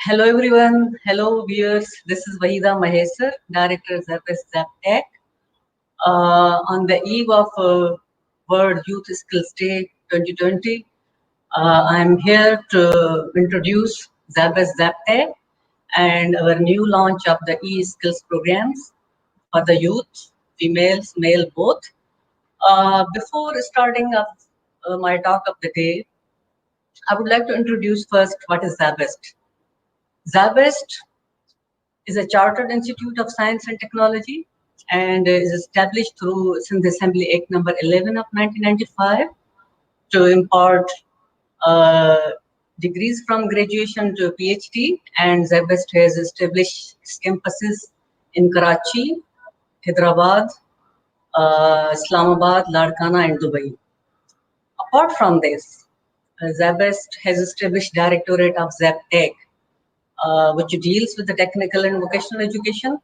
Hello everyone, hello viewers. This is Wahida Mahesar, Director ZapTech. On the eve of World Youth Skills Day 2020, I'm here to introduce ZapTech and our new launch of the e-skills programs for the youth, females, male both. Before starting up my talk of the day, I would like to introduce first what is ZabEst. ZabEst is a chartered institute of science and technology and is established through Sindh Assembly Act number 11 of 1995 to impart uh, degrees from graduation to PhD, and ZabEst has established campuses in Karachi, Hyderabad, Islamabad, Ladkana and Dubai. Apart from this, ZabEst has established Directorate of ZapTech, which deals with the technical and vocational education,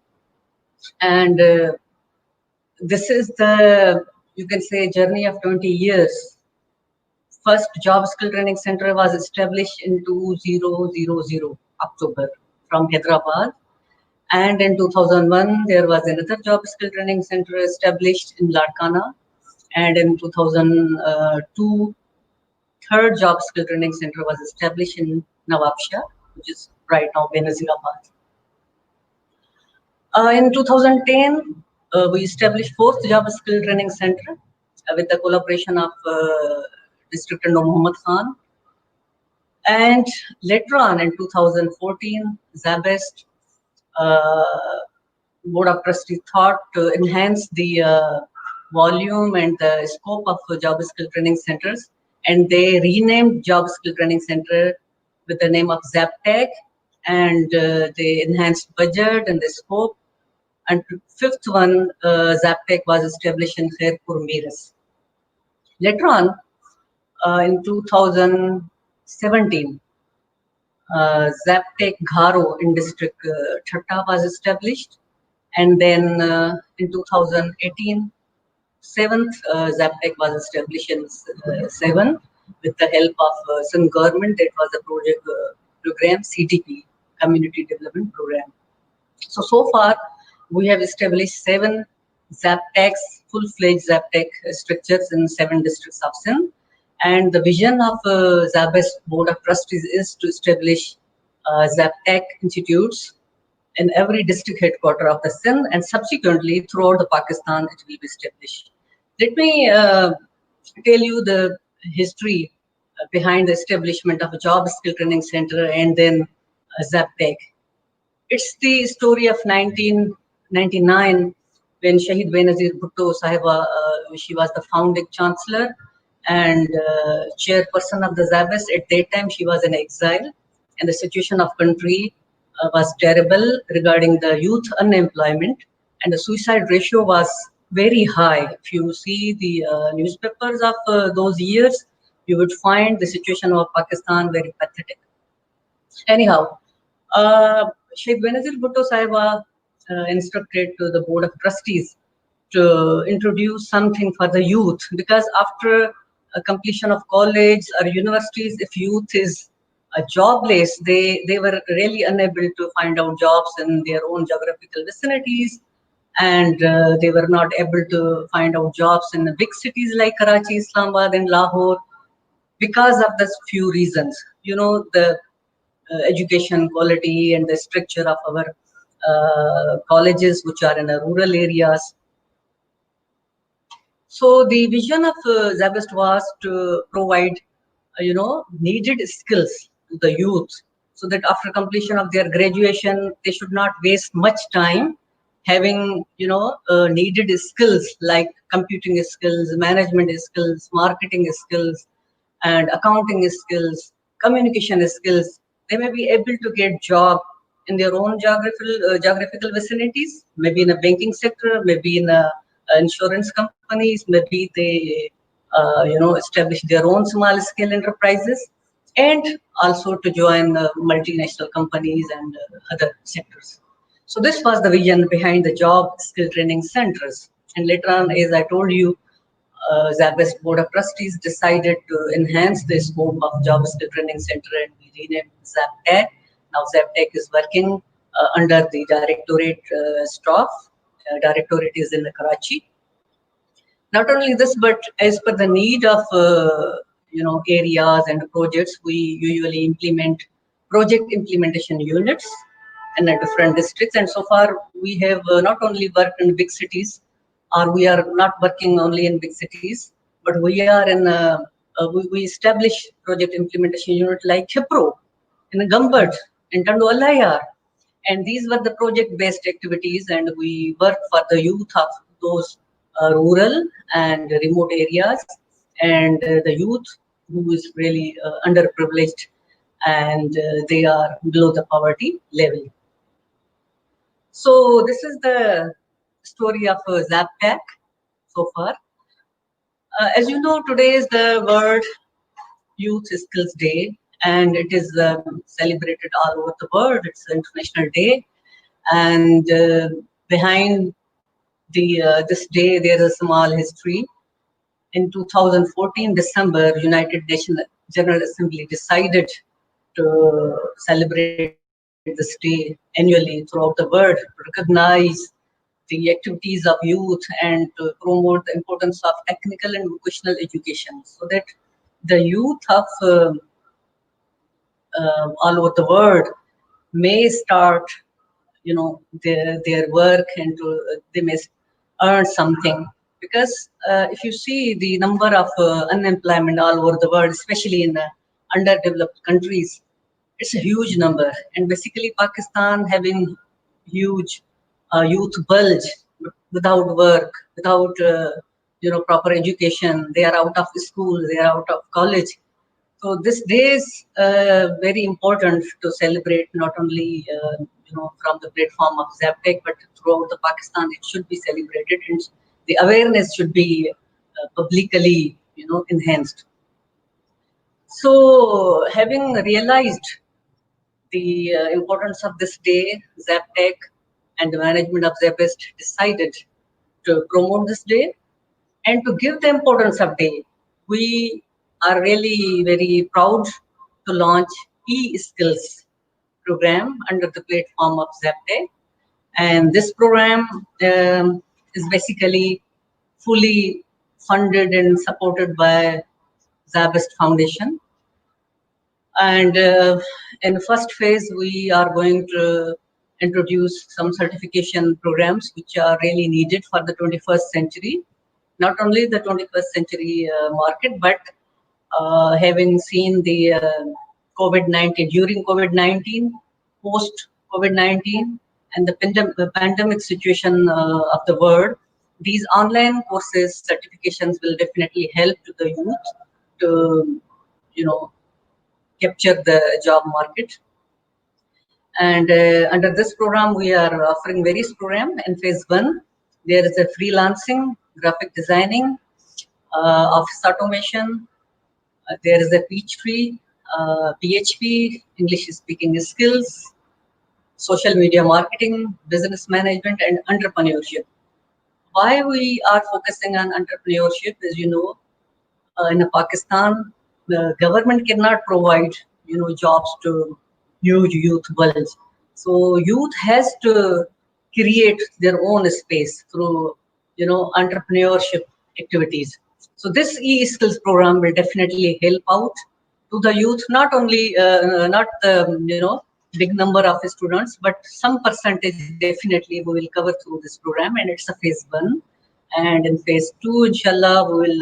and this is the, you can say, journey of 20 years. First job skill training center was established in 2000 October from Hyderabad, and in 2001 there was another job skill training center established in Ladkana, and in 2002 third job skill training center was established in Nawab Shah, which is right now Benazirabad. In 2010, we established fourth job skill training center with the collaboration of District Endo Muhammad Khan. And later on in 2014, ZabEst Board of Trustees thought to enhance the volume and the scope of job skill training centers, and they renamed Job Skill Training Center with the name of ZapTech, and they enhanced budget and the scope. And fifth one, ZapTech was established in Khairpur, Miras. Later on, in 2017, ZapTech Gharo in district Thatta was established. And then in 2018, seventh ZapTech was established in 7 with the help of some government. It was a project program, CDP, Community Development Program. So far, we have established 7 ZapTechs, full-fledged ZapTech structures in 7 districts of Sindh. And the vision of ZabEst Board of Trustees is to establish ZapTech institutes in every district headquarter of the Sindh, and subsequently throughout the Pakistan it will be established. Let me tell you the history behind the establishment of a job skill training center and then ZapTech. It's the story of 1999 when Shahid Benazir Bhutto Sahiba, she was the founding chancellor and chairperson of the ZabEst. At that time, she was in exile, and the situation of country was terrible regarding the youth unemployment, and the suicide ratio was very high. If you see the newspapers of those years, you would find the situation of Pakistan very pathetic. Anyhow, Sheikh Benazir Bhutto Sahiba instructed to the Board of Trustees to introduce something for the youth, because after completion of college or universities, if youth is jobless, they were really unable to find out jobs in their own geographical vicinities, and they were not able to find out jobs in the big cities like Karachi, Islamabad and Lahore, because of this few reasons. You know, the education quality and the structure of our colleges which are in the rural areas. So the vision of ZabEst was to provide, needed skills to the youth, so that after completion of their graduation, they should not waste much time having, needed skills like computing skills, management skills, marketing skills, and accounting skills, communication skills. They may be able to get job in their own geographical vicinities, maybe in a banking sector, maybe in a insurance companies, maybe they establish their own small scale enterprises, and also to join multinational companies and other sectors. So this was the vision behind the job skill training centers. And later on, as I told you, ZabEst Board of Trustees decided to enhance the scope of job skill training center, and we renamed ZapTech Now ZapTech is working under the directorate staff. Directorate is in Karachi. Not only this, but as per the need of areas and projects, we usually implement project implementation units in different districts. And so far, we have not only worked in big cities, or we are not working only in big cities, but we are in we establish project implementation unit like Khipro, in Gambad, in Tandu Allayar. And these were the project-based activities, and we work for the youth of those rural and remote areas, and the youth who is really underprivileged, and they are below the poverty level. So this is the story of ZapTech so far. As you know, today is the World Youth Skills Day, and it is celebrated all over the world. It's an international day, and behind this day there is a small history. In 2014 December, United Nations General Assembly decided to celebrate this day annually throughout the world, to recognize the activities of youth and to promote the importance of technical and vocational education, so that the youth of all over the world may start their work, and they may earn something. Because if you see the number of unemployment all over the world, especially in underdeveloped countries, it's a huge number. And basically Pakistan having huge youth bulge, without work, without proper education. They are out of school, they are out of college. So this day is very important to celebrate, not only from the platform of ZapTech, but throughout the Pakistan. It should be celebrated, and the awareness should be publicly enhanced. So having realized the importance of this day, ZapTech and the management of Zapest decided to promote this day and to give the importance of day. We are really very proud to launch e-skills program under the platform of ZapTech. And this program is basically fully funded and supported by Zabest Foundation. And in the first phase, we are going to introduce some certification programs which are really needed for the 21st century. Not only the 21st century market, but having seen the COVID-19, during COVID-19, post COVID-19, and the pandemic situation of the world, these online courses, certifications will definitely help to the youth to, capture the job market. And under this program, we are offering various programs. In phase 1, there is a freelancing, graphic designing, office automation. There is a Peachtree, PHP, English speaking skills, social media marketing, business management, and entrepreneurship. Why we are focusing on entrepreneurship is, in Pakistan, the government cannot provide, jobs to huge youth bulge. So youth has to create their own space through, entrepreneurship activities. So this e-skills program will definitely help out to the youth, not only, not the, big number of students, but some percentage definitely we will cover through this program, and it's a phase 1. And in phase 2, inshallah, we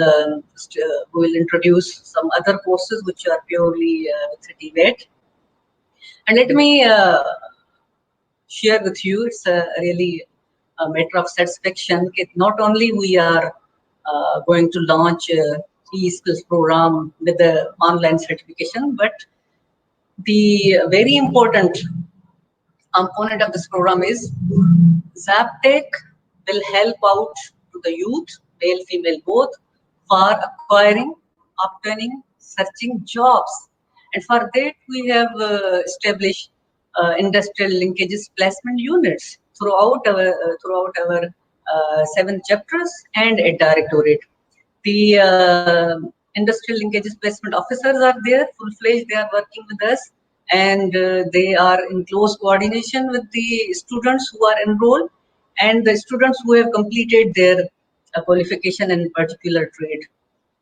will introduce some other courses which are purely certificate. And let me share with you, it's really a matter of satisfaction. Not only we are going to launch e-skills program with the online certification, but the very important component of this program is ZapTech will help out to the youth, male, female both, for acquiring, obtaining, searching jobs. And for that, we have established industrial linkages placement units throughout our 7 chapters and a directorate. The industrial linkages placement officers are there, full-fledged. They are working with us. and they are in close coordination with the students who are enrolled and the students who have completed their qualification in particular trade.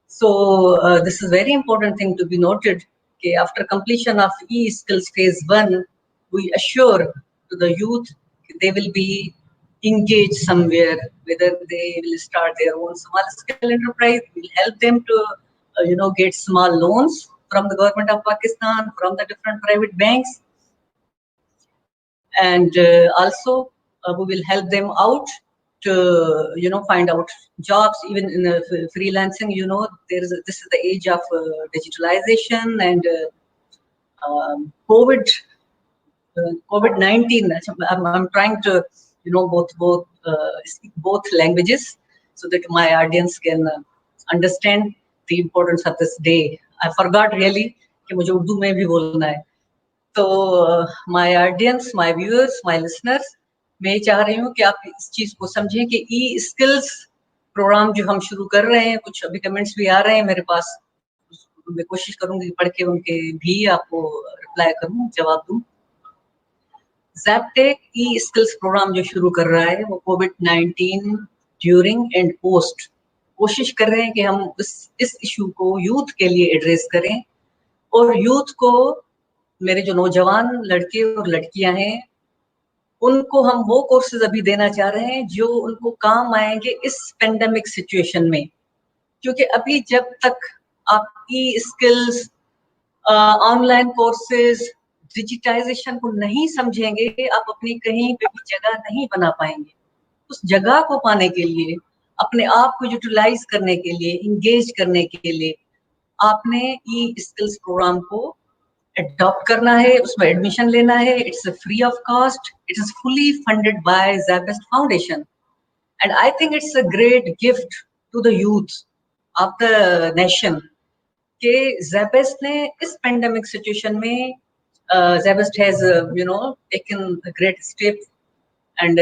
So this is very important thing to be noted. Okay, after completion of e-skills phase 1, we assure to the youth they will be engaged somewhere, whether they will start their own small scale enterprise. We'll help them to get small loans from the government of Pakistan, from the different private banks, and also we will help them out to find out jobs even in freelancing. This is the age of digitalization and COVID COVID-19. I'm trying to speak both languages so that my audience can understand the importance of this day. I forgot really कि मुझे उर्दू में भी बोलना है. तो my audience, my viewers, my listeners, मैं ये चाह रही हूँ कि आप इस चीज को समझें कि ई स्किल्स प्रोग्राम जो हम शुरू कर रहे हैं, कुछ अभी कमेंट्स भी आ रहे हैं मेरे पास, मैं कोशिश करूंगी पढ़ के उनके भी आपको रिप्लाई करूं, जवाब दूं. ज़ैपटेक ई स्किल्स प्रोग्राम जो शुरू कर रहा है वो कोविड-19 ड्यूरिंग एंड पोस्ट कोशिश कर रहे हैं कि हम इस इशू को यूथ के लिए एड्रेस करें और यूथ को, मेरे जो नौजवान लड़के और लड़कियां हैं, उनको हम वो कोर्सेज अभी देना चाह रहे हैं जो उनको काम आएंगे इस पेंडेमिक सिचुएशन में. क्योंकि अभी जब तक आप ई स्किल्स, ऑनलाइन कोर्सेज, डिजिटाइजेशन को नहीं समझेंगे, आप अपनी कहीं पे भी जगह नहीं बना पाएंगे. उस जगह को पाने के लिए, अपने आप को यूटिलाइज करने के लिए, इंगेज करने के लिए आपने ई स्किल्स प्रोग्राम को अडॉप्ट करना है, उसमें एडमिशन लेना है. It's free of cost, it is fully funded by Zabist foundation, and I think it's a great gift to the youth of the nation कि ज़ैबेस्ट ने इस पेंडेमिक सिचुएशन में Zabist has taken a great step and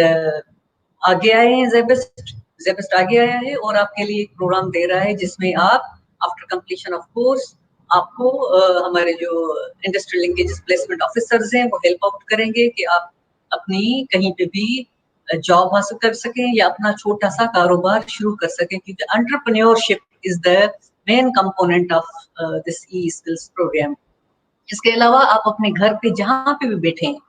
आगे आए हैं. ज़ैबेस्ट आगे आया है और आपके लिए एक प्रोग्राम दे रहा है जिसमें आप आफ्टर कंप्लीशन ऑफ कोर्स आपको हमारे जो इंडस्ट्रियल लिंकेज प्लेसमेंट ऑफिसर्स हैं वो हेल्प आउट करेंगे कि आप अपनी कहीं पे भी जॉब हासिल कर सकें या अपना छोटा सा कारोबार शुरू कर सकें, क्योंकि entrepreneurship is the main component of this E skills programme. इसके अलावा आप अपने घर पे जहाँ पे भी बैठे हैं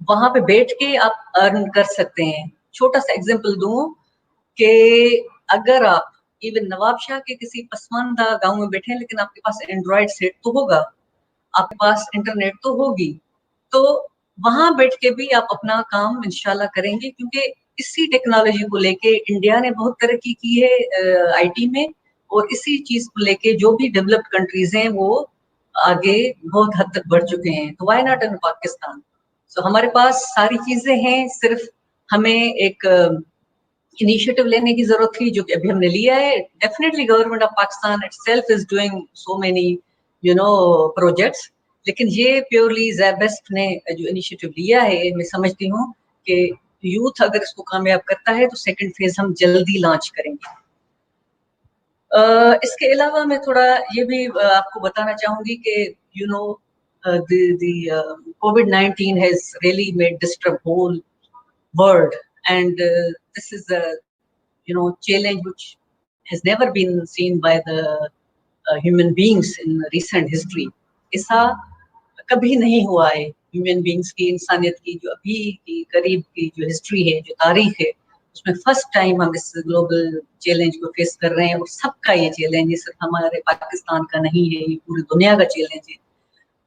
वहां पे बैठ के आप अर्न कर सकते हैं. छोटा सा एग्जांपल दूं कि अगर आप इवन नवाबशाह के किसी पसमानदा गांव में बैठे हैं लेकिन आपके पास एंड्रॉइड सेट तो होगा, आपके पास इंटरनेट तो होगी, तो वहां बैठ के भी आप अपना काम इंशाल्लाह करेंगे. क्योंकि इसी टेक्नोलॉजी को लेके इंडिया ने बहुत तरक्की की है आईटी में, और इसी चीज को लेके जो भी डेवलप्ड कंट्रीज हैं वो आगे बहुत हद तक बढ़ चुके हैं. तो व्हाई नॉट इन पाकिस्तान? सो हमारे पास सारी चीजें हैं, सिर्फ हमें एक इनिशिएटिव लेने की जरूरत थी जो कि अभी हमने लिया है. Definitely government of Pakistan itself is doing so many projects, लेकिन ये प्योरली ज़ैबेस्ट ने जो इनिशिएटिव लिया है, मैं समझती हूँ कि यूथ अगर इसको कामयाब करता है तो सेकंड फेज हम जल्दी लॉन्च करेंगे. इसके अलावा मैं थोड़ा ये भी आपको बताना चाहूंगी कि the COVID-19 has really made disturb whole world, and this is a challenge which has never been seen by the human beings in recent history. ऐसा कभी नहीं हुआ है ह्यूमन बींग्स की, इंसानियत की जो अभी की करीब की जो हिस्ट्री है, जो तारीख है, उसमें फर्स्ट टाइम हम इस ग्लोबल चैलेंज को फेस कर रहे हैं. और सबका ये चैलेंज है, सिर्फ हमारे पाकिस्तान का नहीं है, ये पूरी दुनिया का चैलेंज है.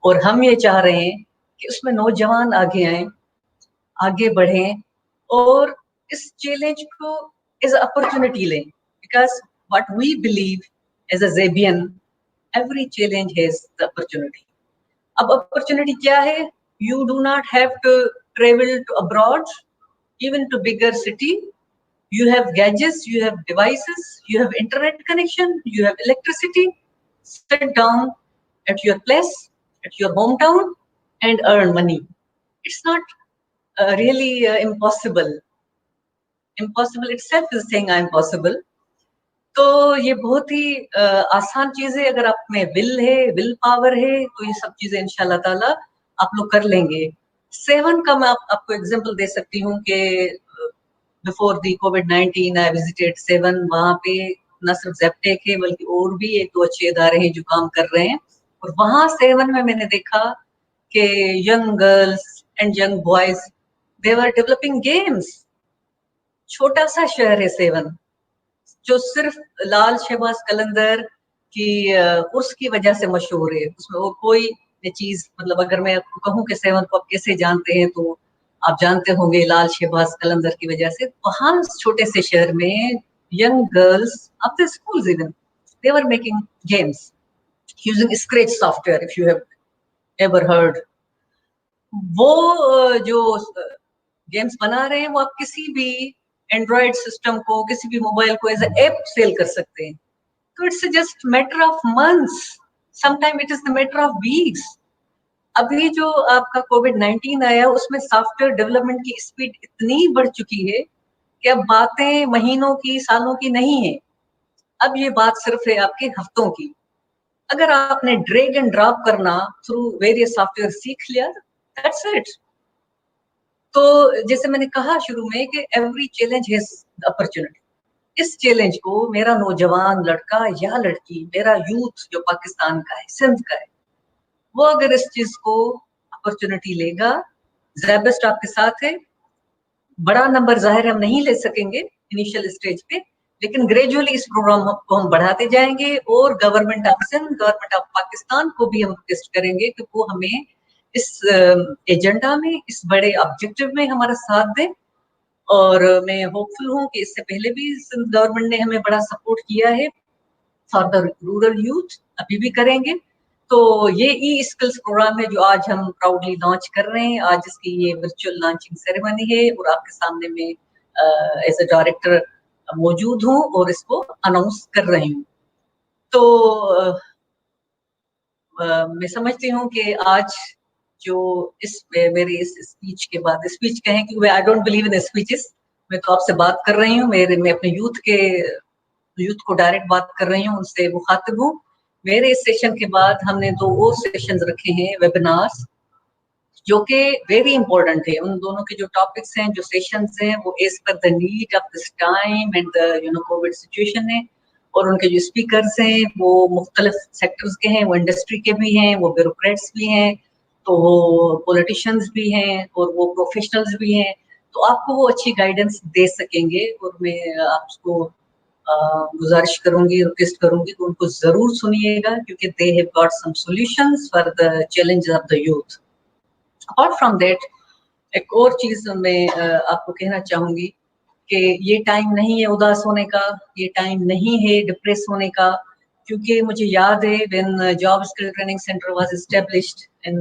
और हम ये चाह रहे हैं कि उसमें नौजवान आगे आए, आगे बढ़ें और इस चैलेंज को एज अपॉर्चुनिटी लें. Because what we believe as a Zabian, every challenge has the opportunity. अब अपॉर्चुनिटी क्या है? You do not have to travel to abroad, even to bigger city. You have gadgets, you have devices, you have internet connection, you have electricity. Sit down at your place, at your hometown, and earn money. It's not really impossible. Impossible itself is saying I'm possible. تو یہ بہت ہی آسان چیز ہے. اگر آپ میں ول ہے, ول پاور ہے, تو یہ سب چیزیں انشاءاللہ تعالیٰ آپ لوگ کر لیں گے. 7 کا میں آپ کو ایگزامپل دے سکتی ہوں کہ before the COVID-19 I visited 7. وہاں پہ نہ صرف زیپٹیک ہے بلکہ اور بھی 1-2 اچھے ادارے ہیں جو کام کر رہے ہیں. اور وہاں 7 میں نے دیکھا کہ young girls and young boys they were developing games. چھوٹا سا شہر ہے 7 جو صرف لال شہباز قلندر کی اس کی وجہ سے مشہور ہے. اس میں وہ کوئی چیز مطلب اگر میں آپ کو کہوں کہ 7 کو آپ کیسے جانتے ہیں تو آپ جانتے ہوں گے لال شہباز قلندر کی وجہ سے. وہاں چھوٹے سے شہر میں young girls of the schools even they were making games using Scratch software, if you have ever heard. وہ جو گیمز بنا رہے ہیں وہ آپ کسی بھی اینڈرائڈ سسٹم کو, کسی بھی موبائل کو ایز اے ایپ سیل کر سکتے ہیں. تو it's just matter of months, some time it is the matter of weeks. ابھی جو آپ کا COVID-19 آیا اس میں سافٹ ویئر ڈیولپمنٹ کی اسپیڈ اتنی بڑھ چکی ہے کہ اب باتیں مہینوں کی, سالوں کی نہیں ہے. اب یہ بات صرف ہے آپ کے ہفتوں کی. اگر آپ نے ڈریگ اینڈ ڈراپ کرنا تھرو ویریس سافٹ ویئر سیکھ لیا, دیٹس اٹ. تو جیسے میں نے کہا شروع میں کہ ایوری چیلنج ہیز اپرچونٹی. اس چیلنج کو میرا نوجوان لڑکا یا لڑکی, میرا یوتھ جو پاکستان کا ہے, سندھ کا ہے, وہ اگر اس چیز کو اپرچونٹی لے گا, زیبسٹ آپ کے ساتھ ہے. بڑا نمبر ظاہر ہم نہیں لے سکیں گے انیشیل اسٹیج پہ, لیکن گریجولی اس پروگرام کو ہم بڑھاتے جائیں گے. اور government of Sindh, government of Pakistan کو بھی ہم ریکویسٹ کریں گے کہ وہ ہمیں اس ایجنڈا میں, اس بڑے آبجیکٹو میں ہمارا ساتھ دیں. اور میں ہوپ فل ہوں کہ اس سے پہلے بھی سندھ گورنمنٹ نے ہمیں بڑا سپورٹ کیا ہے فار دا رورل یوتھ, ابھی بھی کریں گے. تو یہ ای اسکلس پروگرام ہے جو آج ہم پراؤڈلی لانچ کر رہے ہیں. آج اس کی یہ ورچوئل لانچنگ سیریمنی ہے اور آپ کے سامنے میں ایز اے ڈائریکٹر موجود ہوں اور اس کو اناؤنس کر رہی ہوں. تو میں سمجھتی ہوں کہ آج جو اس میری اس اسپیچ کے بعد, اسپیچ کہیں کہ I don't believe in speeches, میں تو آپ سے بات کر رہی ہوں, میں اپنے یوتھ کو ڈائریکٹ بات کر رہی ہوں, ان سے مخاطب ہوں. میرے اس سیشن کے بعد ہم نے 2 اور سیشنز رکھے ہیں, ویبینارز, جو کہ ویری امپورٹنٹ ہے. ان دونوں کے جو ٹاپکس ہیں, جو سیشنز ہیں, وہ as per the need of this time and the Covid situation ہے. اور ان کے جو اسپیکرز ہیں وہ مختلف سیکٹرز کے ہیں, وہ انڈسٹری کے بھی ہیں, وہ بیوروکریٹس بھی ہیں, تو وہ پولیٹیشینز بھی ہیں, اور وہ پروفیشنلز بھی ہیں. تو آپ کو وہ اچھی گائیڈنس دے سکیں گے. اور میں آپ کو گزارش کروں گی, ریکویسٹ کروں گی کہ ان کو ضرور سنیے گا, کیونکہ they have got some solutions for the challenges of the youth. Apart from that, ایک اور چیز میں آپ کو کہنا چاہوں گی کہ یہ ٹائم نہیں ہے اداس ہونے کا, یہ ٹائم نہیں ہے ڈپریس ہونے کا. کیونکہ مجھے یاد ہے when job skill training center was established in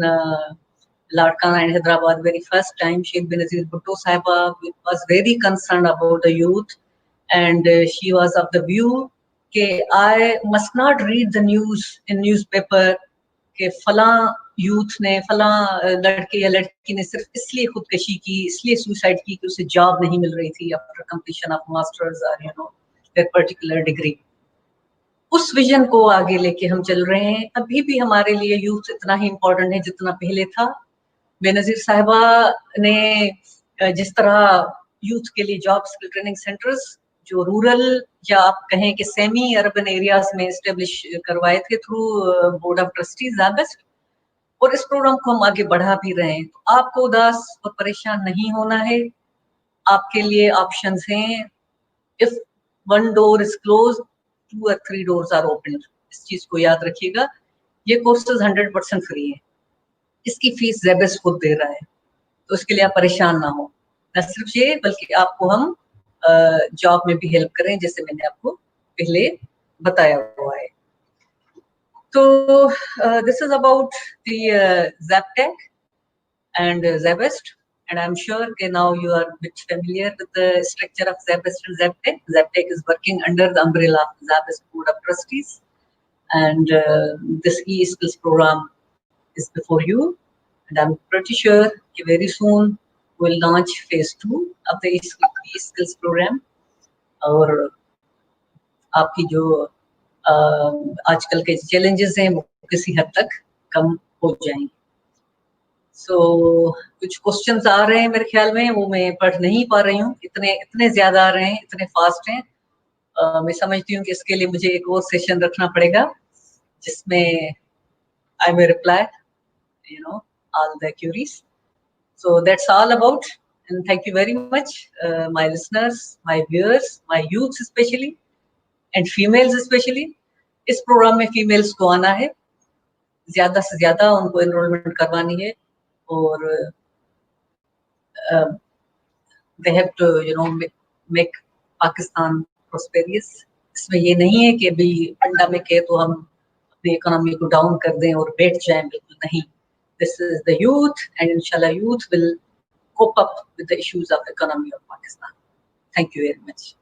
Ladkana and Hyderabad very first time, Sheikh Benazir Bhutto Sahiba was very concerned about the youth, and she was of the view that I must not read the news in newspaper کہ فلاں youth نے, فلاں لڑکے یا لڑکی نے صرف اس لیے خودکشی کی, اس لیے سوسائڈ کی کہ اسے جاب نہیں مل رہی تھی آفٹر کمپلیشن آف ماسٹرز اور their particular degree. اس ویژن کو آگے لے کے ہم چل رہے ہیں. ابھی بھی ہمارے لیے یوتھ اتنا ہی امپورٹنٹ ہے جتنا پہلے تھا. بے نظیر صاحبہ نے جس طرح یوتھ کے لیے جاب اسکل ٹریننگ سینٹرز جو رورل یا آپ کہیں کہ سیمی اربن ایریاز میں اسٹیبلش کروائے تھے through board of trustees SZABIST, اور اس پروگرام کو ہم آگے بڑھا بھی رہے ہیں. تو آپ کو اداس اور پریشان نہیں ہونا ہے. آپ کے لیے آپشنز ہیں. if one door is closed, 2 or 3 doors are open. اس چیز کو یاد رکھیے گا. یہ کورسز 100% فری ہیں, اس کی فیس زیبسٹ خود دے رہا ہے, تو اس کے لیے آپ پریشان نہ ہو. نہ صرف یہ بلکہ آپ کو ہم جاب میں بھی ہیلپ کریں, جیسے میں نے آپ کو پہلے بتایا ہوا ہے. تو this is about the Zaptec and Zebest, and I'm sure that now you are a bit familiar with the structure of Zebest and Zaptec. Zaptec is working under the umbrella of Zebest Board of Trustees, and this e-skills program is before you, and I'm pretty sure that very soon we'll launch phase 2 of the e-skills program. اور आपकी जो आजकल के challenges हैं वो किसी हद तक कम हो जाएंगे. सो कुछ क्वेश्चंस आ रहे हैं मेरे ख्याल में, वो मैं पढ़ नहीं पा रही हूँ, इतने ज्यादा आ रहे हैं, इतने फास्ट हैं. मैं समझती हूँ कि इसके लिए मुझे एक और सेशन रखना पड़ेगा जिसमें I may reply, all the queries. So that's all about, and thank you very much, my listeners, my viewers, my youths especially, and females especially. इस प्रोग्राम में फीमेल्स को आना है, ज्यादा से ज्यादा उनको एनरोलमेंट करवानी है, और they have to make Pakistan prosperous. इसमें ये नहीं है कि अभी पेंडेमिक है तो हम अपनी इकोनॉमी को डाउन कर दें और बैठ जाएं, बिल्कुल नहीं. This is the youth, and inshallah youth will cope up with the issues of economy of Pakistan. Thank you very much.